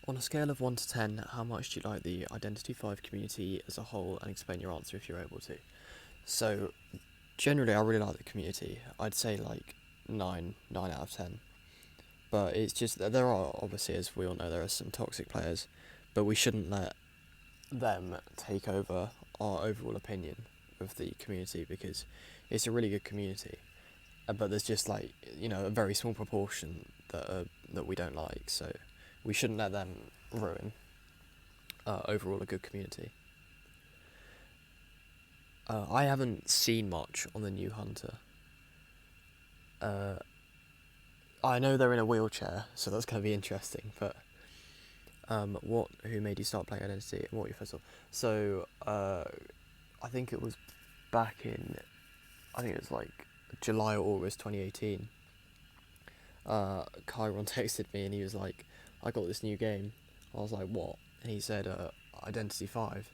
On a scale of 1 to 10, how much do you like the Identity 5 community as a whole, and explain your answer if you're able to? So, generally, I really like the community. I'd say like 9 out of 10. But it's just that there are, obviously, as we all know, there are some toxic players, but we shouldn't let them take over our overall opinion of the community because it's a really good community. But there's just like, a very small proportion that we don't like, so we shouldn't let them ruin overall a good community. I haven't seen much on the new Hunter. I know they're in a wheelchair, so that's going to be interesting. But who made you start playing Identity, and what were your first? So I think it was back in, I think it was like July or August 2018. Chiron texted me and he was like, "I got this new game." I was like, "What?" And he said, "Identity 5,"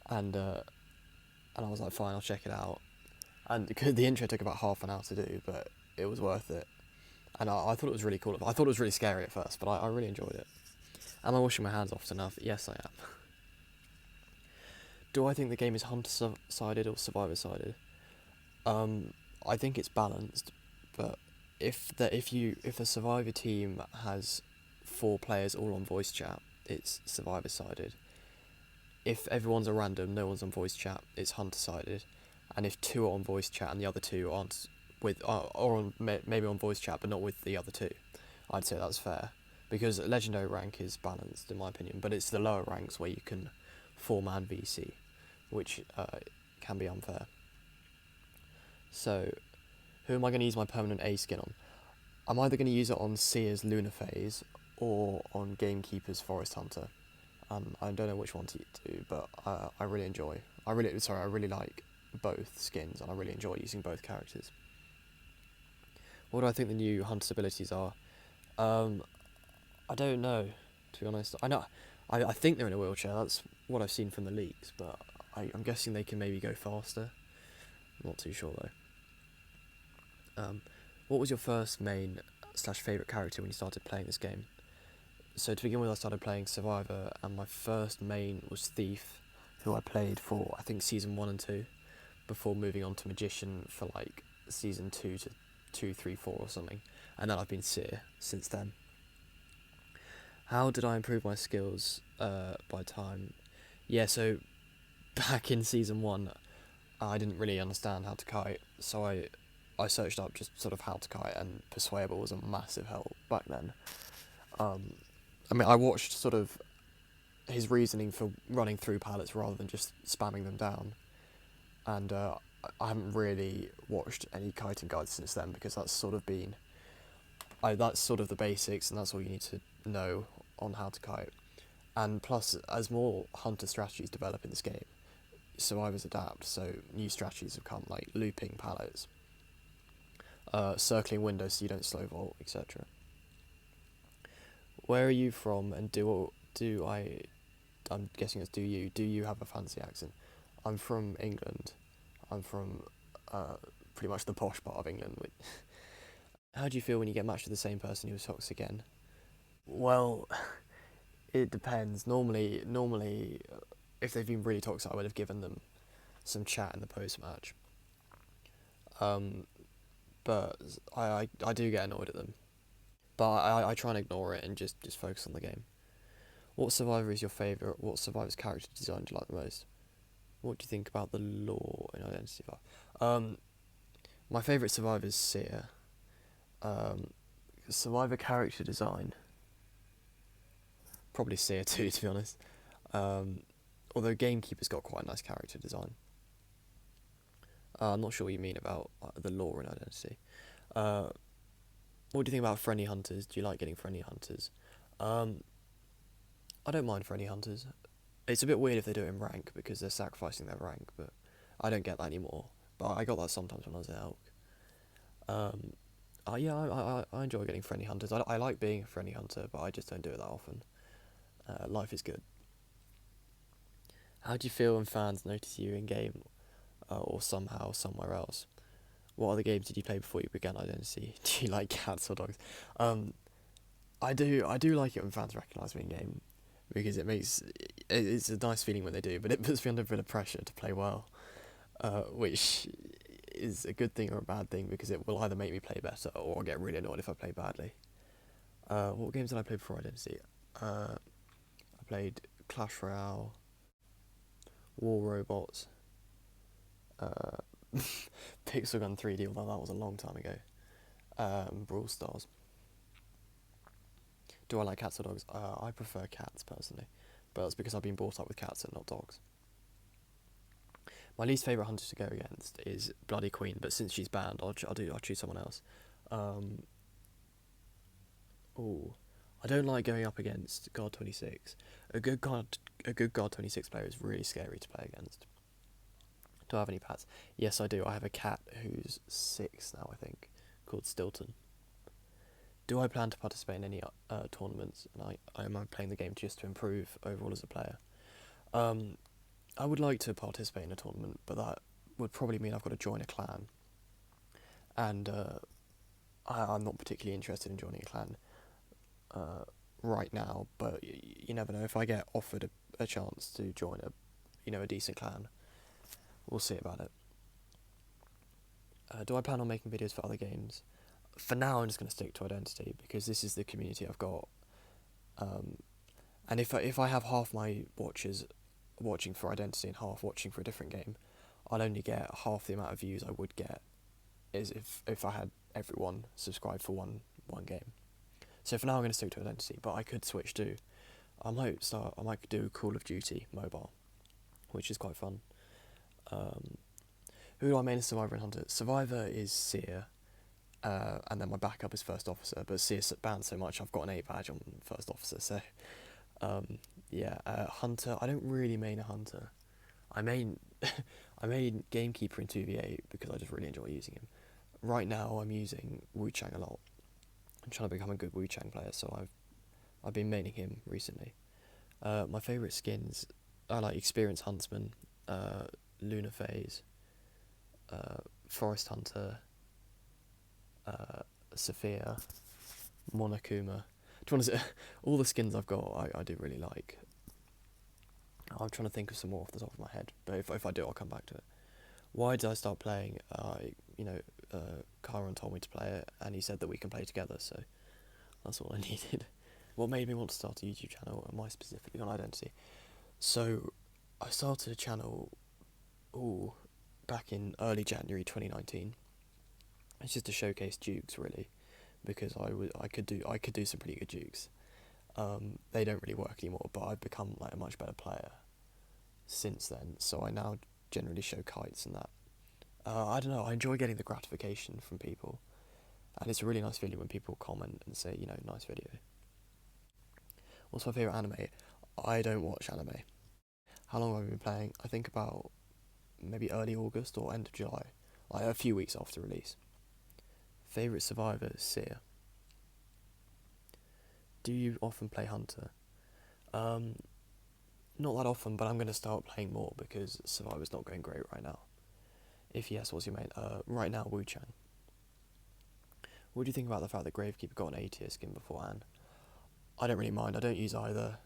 and I was like, "Fine, I'll check it out." And the intro took about half an hour to do, but it was worth it. And I thought it was really cool. I thought it was really scary at first, but I really enjoyed it. Am I washing my hands often enough? Yes, I am. Do I think the game is hunter-sided or survivor-sided? I think it's balanced, but if the survivor team has 4 players all on voice chat, it's survivor-sided. If everyone's a random, no one's on voice chat, it's hunter-sided. And if 2 are on voice chat and the other 2 aren't maybe on voice chat but not with the other 2, I'd say that's fair. Because legendary rank is balanced in my opinion, but it's the lower ranks where you can 4-man VC, which can be unfair. So, who am I going to use my permanent A skin on? I'm either going to use it on Seer's Lunar Phase or on Gamekeeper's Forest Hunter. I don't know which one to do, but I really like both skins, and I really enjoy using both characters. What do I think the new Hunter's abilities are? I don't know, to be honest. I think they're in a wheelchair, that's what I've seen from the leaks, but I'm guessing they can maybe go faster. I'm not too sure though. What was your first main / favourite character when you started playing this game? So to begin with, I started playing Survivor, and my first main was Thief, who I played for, I think, Season 1 and 2, before moving on to Magician for, like, Season 2 to 2, 3, 4 or something, and then I've been Seer since then. How did I improve my skills by time? Yeah, so back in Season 1, I didn't really understand how to kite, so I searched up just sort of how to kite, and Persuadable was a massive help back then. I watched sort of his reasoning for running through pallets rather than just spamming them down, and I haven't really watched any kiting guides since then, because that's sort of the basics, and that's all you need to know on how to kite. And plus, as more hunter strategies develop in this game, survivors adapt, so new strategies have come, like looping pallets, circling windows so you don't slow vault, etc. Where are you from, and I'm guessing it's do you have a fancy accent? I'm from England. I'm from pretty much the posh part of England. How do you feel when you get matched with the same person who was toxic again? Well, it depends. Normally, if they've been really toxic, I would have given them some chat in the post-match. But I do get annoyed at them. But I try and ignore it and just focus on the game. What survivor is your favourite? What survivor's character design do you like the most? What do you think about the lore in Identity 5? My favourite survivor is Seer. Survivor character design, probably Seer too, to be honest. Although Gamekeeper's got quite a nice character design. I'm not sure what you mean about the lore in Identity. What do you think about friendly hunters? Do you like getting friendly hunters? I don't mind friendly hunters. It's a bit weird if they do it in rank, because they're sacrificing their rank, but I don't get that anymore. But I got that sometimes when I was at Elk. I enjoy getting friendly hunters. I like being a friendly hunter, but I just don't do it that often. Life is good. How do you feel when fans notice you in game, or somehow somewhere else? What other games did you play before you began Identity? Do you like cats or dogs? I do like it when fans recognise me in game, because it's a nice feeling when they do, but it puts me under a bit of pressure to play well, which is a good thing or a bad thing, because it will either make me play better or I'll get really annoyed if I play badly. What games did I play before Identity? I played Clash Royale, War Robots, uh, Pixel Gun 3D, although that was a long time ago, Brawl Stars. Do I like cats or dogs? I prefer cats personally, but that's because I've been brought up with cats and not dogs. My least favourite hunter to go against is Bloody Queen, but since she's banned, I'll choose someone else. Um, ooh, I don't like going up against Guard 26. A good Guard 26 player is really scary to play against. Do I have any pets? Yes, I do. I have a cat who's 6 now, I think, called Stilton. Do I plan to participate in any tournaments? And am I playing the game just to improve overall as a player? Um, I would like to participate in a tournament, but that would probably mean I've got to join a clan, and I'm not particularly interested in joining a clan right now. But you never know. If I get offered a chance to join a decent clan, we'll see about it. Do I plan on making videos for other games? For now, I'm just going to stick to Identity because this is the community I've got. And if I have half my watchers watching for Identity and half watching for a different game, I'll only get half the amount of views I would get is if I had everyone subscribed for one game. So for now, I'm going to stick to Identity, but I could switch to. I might do Call of Duty Mobile, which is quite fun. Who do I main as Survivor and Hunter? Survivor is Seer, and then my backup is First Officer, but Seer's banned so much I've got an 8 badge on First Officer, so yeah. Hunter, I don't really main a Hunter. I main I main Gamekeeper in 2v8 because I just really enjoy using him. Right now I'm using Wu Chang a lot. I'm trying to become a good Wu Chang player, so I've been maining him recently. My favourite skins are like Experienced Huntsman, Lunar Phase, Forest Hunter, Sophia, Monokuma. To be honest, all the skins I've got I do really like. I'm trying to think of some more off the top of my head, but if I do, I'll come back to it. Why did I start playing? Kyron told me to play it, and he said that we can play together, so that's all I needed. What made me want to start a YouTube channel, and why specifically on Identity? So, I started a channel, back in early January 2019. It's just to showcase dukes, really, because I could do some pretty good dukes. They don't really work anymore, but I've become like a much better player since then. So I now generally show kites and that. I don't know. I enjoy getting the gratification from people, and it's a really nice feeling when people comment and say, nice video. What's my favourite anime? I don't watch anime. How long have I been playing? I think about maybe early August or end of July, like a few weeks after release. Favourite Survivor, Seer. Do you often play Hunter? Not that often, but I'm going to start playing more because Survivor's not going great right now. If yes, what's your main? Right now, Wu Chang. What do you think about the fact that Gravekeeper got an A tier skin beforehand? I don't really mind. I don't use either.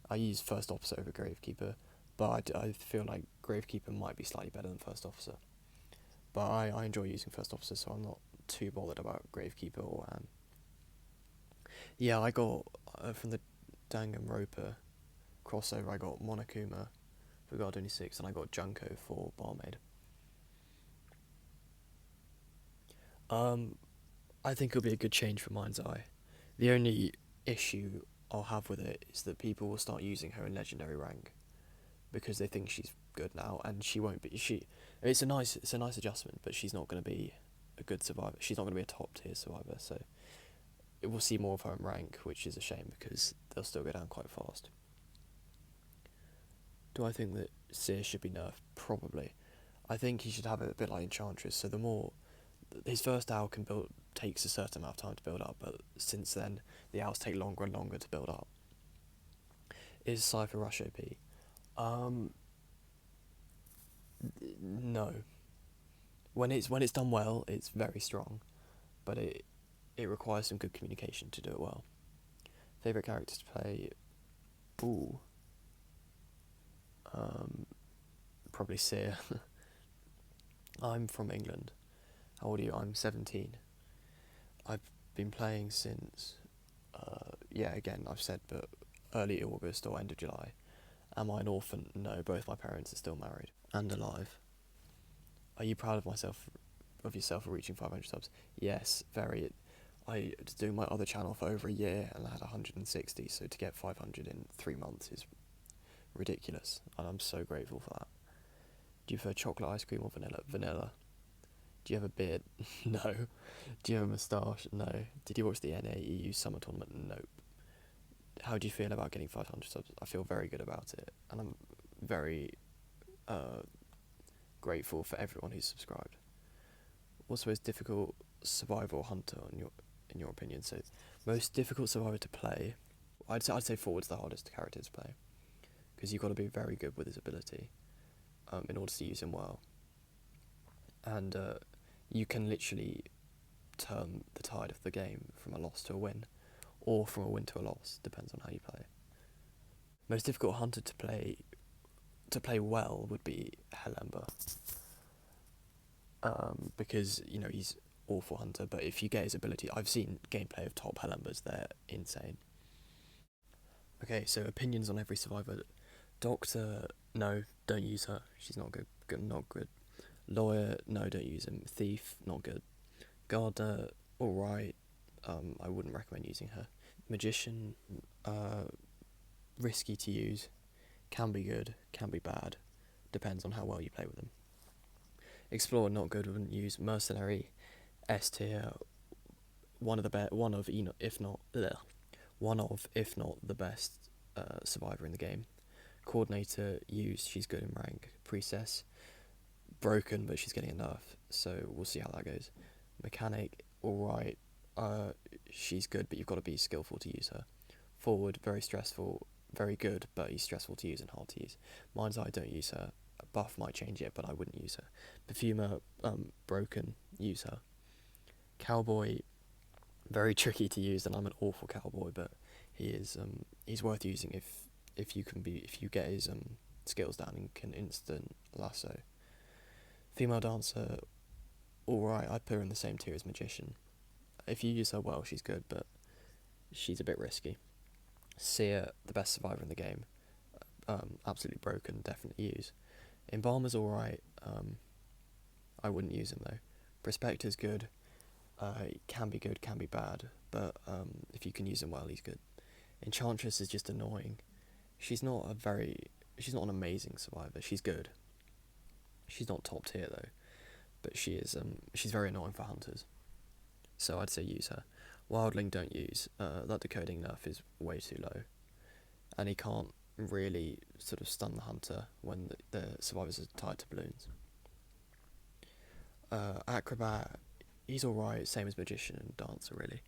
I use First Officer over Gravekeeper, but I feel like Gravekeeper might be slightly better than First Officer. But I enjoy using First Officer, so I'm not too bothered about Gravekeeper or Anne. Yeah, I got from the Danganronpa crossover. I got Monokuma for Guard 26, and I got Junko for Barmaid. I think it'll be a good change for Mind's Eye. The only issue I'll have with it is that people will start using her in Legendary rank because they think she's good now, and she won't be. It's a nice adjustment, but she's not going to be a good survivor. She's not going to be a top tier survivor, so we'll see more of her in rank, which is a shame because they'll still go down quite fast. Do I think that Seer should be nerfed? Probably. I think he should have it a bit like Enchantress, so the more his first owl takes a certain amount of time to build up, but since then the owls take longer and longer to build up. Is Cypher Rush OP? No. When it's done well, it's very strong, but it requires some good communication to do it well. Favourite character to play? Ooh. Probably Seer. I'm from England. How old are you? I'm 17. I've been playing since, yeah, again, I've said, but early August or end of July. Am I an orphan? No, both my parents are still married and alive. Are you proud of yourself for reaching 500 subs? Yes, very. I was doing my other channel for over a year and I had 160, so to get 500 in 3 months is ridiculous, and I'm so grateful for that. Do you prefer chocolate ice cream or vanilla? Vanilla. Do you have a beard? No. Do you have a moustache? No. Did you watch the NAEU summer tournament? Nope. How do you feel about getting 500 subs? I feel very good about it, and I'm very grateful for everyone who's subscribed. What's the most difficult survivor or hunter in your opinion? So, most difficult survivor to play. I'd say forward's the hardest character to play, because you've got to be very good with his ability, in order to use him well. And you can literally turn the tide of the game from a loss to a win, or from a win to a loss, depends on how you play. Most difficult hunter to play well would be Helemba, because he's awful hunter, but if you get his ability, I've seen gameplay of top Helembas, they're insane. Okay, so opinions on every survivor. Doctor, no, don't use her. She's not good. Not good. Lawyer, no, don't use him. Thief, not good. Gardener, alright. I wouldn't recommend using her. Magician, risky to use. Can be good, can be bad. Depends on how well you play with them. Explorer, not good. Wouldn't use. Mercenary, S tier. One of, if not the best survivor in the game. Coordinator, use. She's good in rank. Priestess, broken, but she's getting a nerf, so we'll see how that goes. Mechanic, alright. She's good, but you've got to be skillful to use her. Forward, very stressful, very good, but he's stressful to use and hard to use. Mind's Eye, don't use her. Buff might change it, but I wouldn't use her. Perfumer, broken, use her. Cowboy, very tricky to use, and I'm an awful cowboy, but he's worth using if you get his skills down and can instant lasso. Female dancer, alright, I'd put her in the same tier as magician. If you use her well, she's good, but she's a bit risky. Seer, the best survivor in the game, absolutely broken, definitely use. Embalmer's alright, I wouldn't use him though. Prospector's good, can be good, can be bad, but if you can use him well, he's good. Enchantress is just annoying. She's not an amazing survivor. She's good. She's not top tier though, but she's very annoying for hunters. So I'd say use her. Wildling, don't use. That decoding nerf is way too low, and he can't really sort of stun the hunter when the survivors are tied to balloons. Acrobat, he's alright, same as magician and dancer really.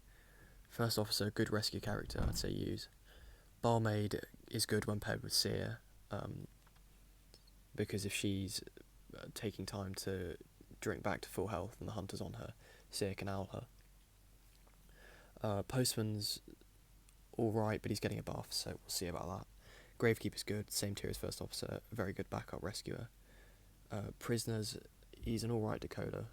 First officer, good rescue character, I'd say use. Barmaid is good when paired with Seer, because if she's taking time to drink back to full health and the hunter's on her, Seer can owl her. Postman's alright, but he's getting a buff, so we'll see about that. Gravekeeper's good, same tier as first officer, very good backup rescuer. Prisoners, he's an alright decoder.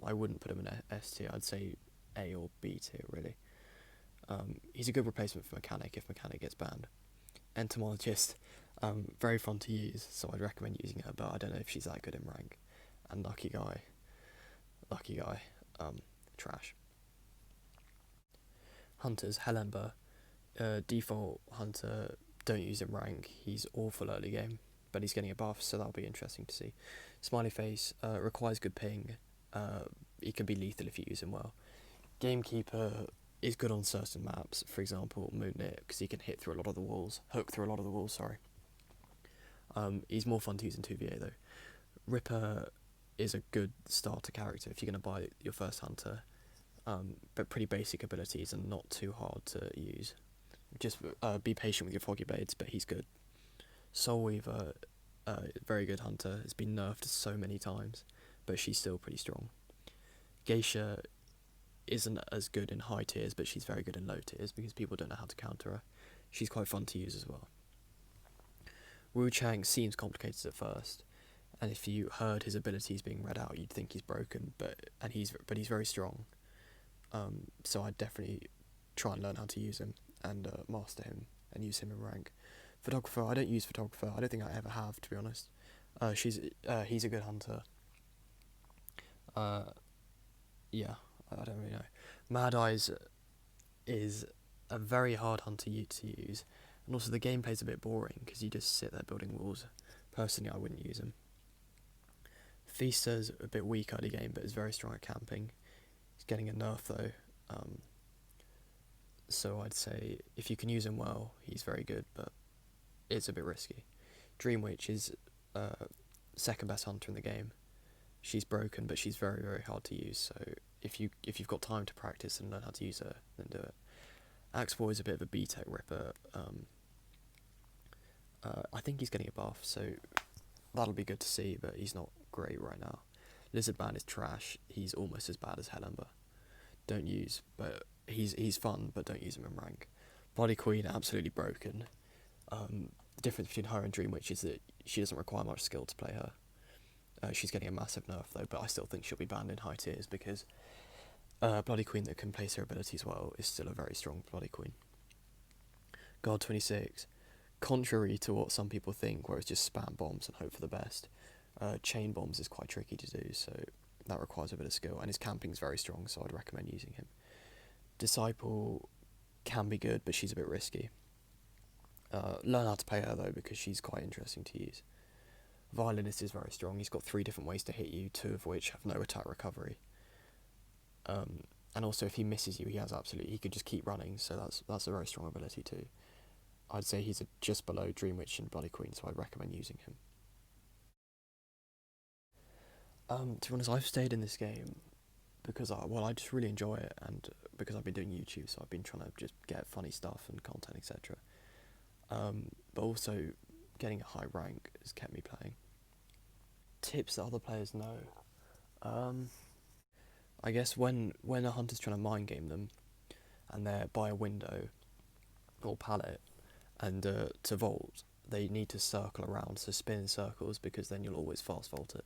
I wouldn't put him in S tier, I'd say A or B tier really. He's a good replacement for Mechanic if Mechanic gets banned. Entomologist, very fun to use, so I'd recommend using her, but I don't know if she's that good in rank. And Lucky Guy, trash. Hunters, Helemba, default hunter, don't use him rank, he's awful early game, but he's getting a buff, so that'll be interesting to see. Smiley Face, requires good ping, he can be lethal if you use him well. Gamekeeper is good on certain maps, for example Moonlit, because he can hook through a lot of the walls, sorry. He's more fun to use in 2v8 though. Ripper is a good starter character if you're going to buy your first hunter, but pretty basic abilities and not too hard to use. Just be patient with your Foggy Blades, but he's good. Soul Weaver, very good hunter, has been nerfed so many times, but she's still pretty strong. Geisha isn't as good in high tiers, but she's very good in low tiers because people don't know how to counter her. She's quite fun to use as well. Wu Chang seems complicated at first, and if you heard his abilities being read out, you'd think he's broken, but he's very strong. So I'd definitely try and learn how to use him and master him and use him in rank. Photographer, I don't use photographer. I don't think I ever have, to be honest. He's a good hunter. Yeah, I don't really know. Mad Eyes is a very hard hunter to use, and also the gameplay's a bit boring because you just sit there building walls. Personally, I wouldn't use him. Feaster's a bit weak early game, but is very strong at camping. He's getting a nerf though, so I'd say if you can use him well, he's very good, but it's a bit risky. Dream Witch is second best hunter in the game. She's broken, but she's very hard to use. So if you've got time to practice and learn how to use her, then do it. Axe Boy is a bit of a B-Tech ripper. I think he's getting a buff, so that'll be good to see, but he's not great right now. Lizard Man is trash. He's almost as bad as Hellember. Don't use, but he's fun, but don't use him in rank. Bloody Queen, absolutely broken. The difference between her and Dream Witch is that she doesn't require much skill to play her. She's getting a massive nerf though, but I still think she'll be banned in high tiers because Bloody Queen that can place her abilities well is still a very strong Bloody Queen. God 26. Contrary to what some people think, where it's just spam bombs and hope for the best, chain bombs is quite tricky to do, so that requires a bit of skill, and his camping's very strong, so I'd recommend using him. Disciple can be good, but she's a bit risky. Learn how to play her though, because she's quite interesting to use. Violinist is very strong. He's got 3 different ways to hit you, 2 of which have no attack recovery. And also if he misses you, he could just keep running, so that's a very strong ability too. I'd say he's just below Dream Witch and Bloody Queen, so I'd recommend using him. To be honest, I've stayed in this game because I just really enjoy it, and because I've been doing YouTube, so I've been trying to just get funny stuff and content, etc. But also getting a high rank has kept me playing. Tips that other players know. I guess when a hunter's trying to mind game them, and they're by a window or pallet, and to vault, they need to circle around, so spin in circles, because then you'll always fast vault it.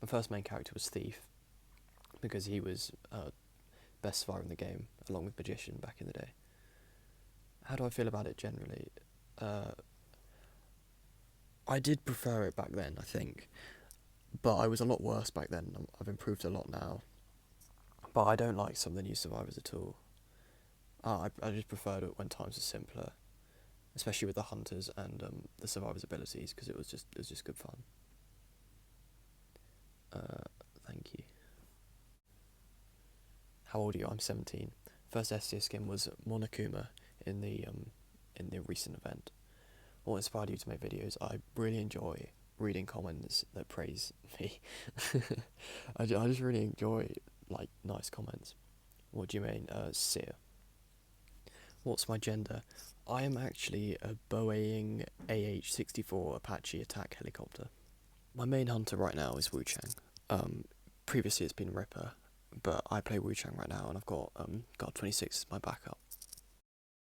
My first main character was Thief, because he was best survivor in the game, along with Magician back in the day. How do I feel about it generally? I did prefer it back then, I think, but I was a lot worse back then. I've improved a lot now, but I don't like some of the new survivors at all. I just preferred it when times were simpler, especially with the hunters and the survivors' abilities, because it was just good fun. Thank you. How old are you? I'm 17. First S tier skin was Monokuma in the recent event. What inspired you to make videos? I really enjoy reading comments that praise me. I just really enjoy nice comments. What do you mean? Seer. What's my gender? I am actually a Boeing AH-64 Apache attack helicopter. My main hunter right now is Wu Chang. Previously it's been Ripper, but I play Wu Chang right now, and I've got God 26 as my backup.